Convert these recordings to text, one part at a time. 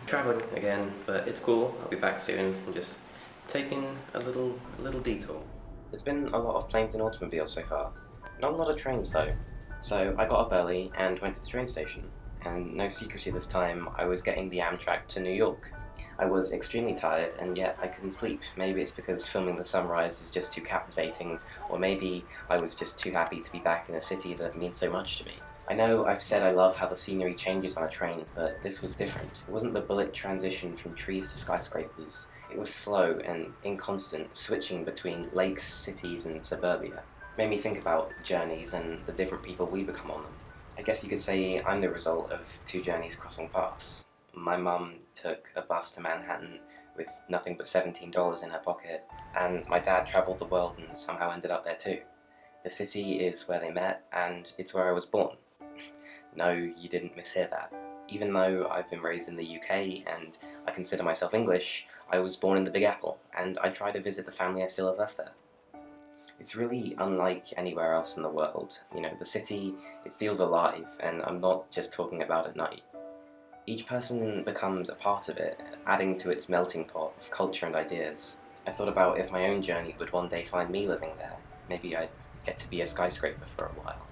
Traveling again, but it's cool. I'll be back soon. I'm just taking a little detour. There's been a lot of planes and automobiles so far. Not a lot of trains though. So I got up early and went to the train station. And no secrecy this time, I was getting the Amtrak to New York. I was extremely tired and yet I couldn't sleep. Maybe it's because filming the sunrise is just too captivating, or maybe I was just too happy to be back in a city that means so much to me. I know I've said I love how the scenery changes on a train, but this was different. It wasn't the bullet transition from trees to skyscrapers. It was slow and inconstant, switching between lakes, cities, and suburbia. It made me think about journeys and the different people we become on them. I guess you could say I'm the result of two journeys crossing paths. My mum took a bus to Manhattan with nothing but $17 in her pocket, and my dad travelled the world and somehow ended up there too. The city is where they met, and it's where I was born. No, you didn't mishear that. Even though I've been raised in the UK and I consider myself English, I was born in the Big Apple, and I try to visit the family I still have left there. It's really unlike anywhere else in the world. You know, the city, it feels alive, and I'm not just talking about at night. Each person becomes a part of it, adding to its melting pot of culture and ideas. I thought about if my own journey would one day find me living there. Maybe I'd get to be a skyscraper for a while.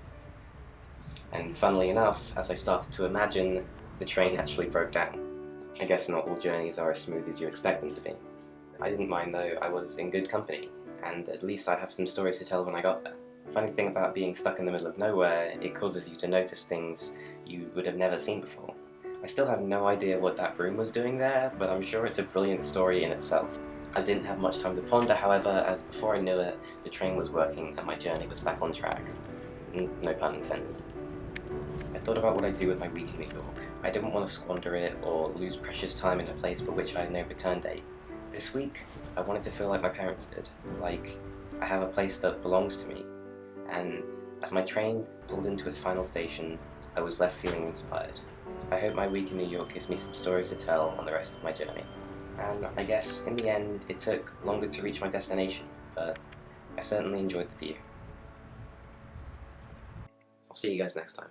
And funnily enough, as I started to imagine, the train actually broke down. I guess not all journeys are as smooth as you expect them to be. I didn't mind though, I was in good company, and at least I'd have some stories to tell when I got there. The funny thing about being stuck in the middle of nowhere, it causes you to notice things you would have never seen before. I still have no idea what that broom was doing there, but I'm sure it's a brilliant story in itself. I didn't have much time to ponder, however, as before I knew it, the train was working and my journey was back on track. No pun intended. I thought about what I'd do with my week in New York. I didn't want to squander it or lose precious time in a place for which I had no return date. This week, I wanted to feel like my parents did, like I have a place that belongs to me. And as my train pulled into its final station, I was left feeling inspired. I hope my week in New York gives me some stories to tell on the rest of my journey. And I guess in the end, it took longer to reach my destination, but I certainly enjoyed the view. I'll see you guys next time.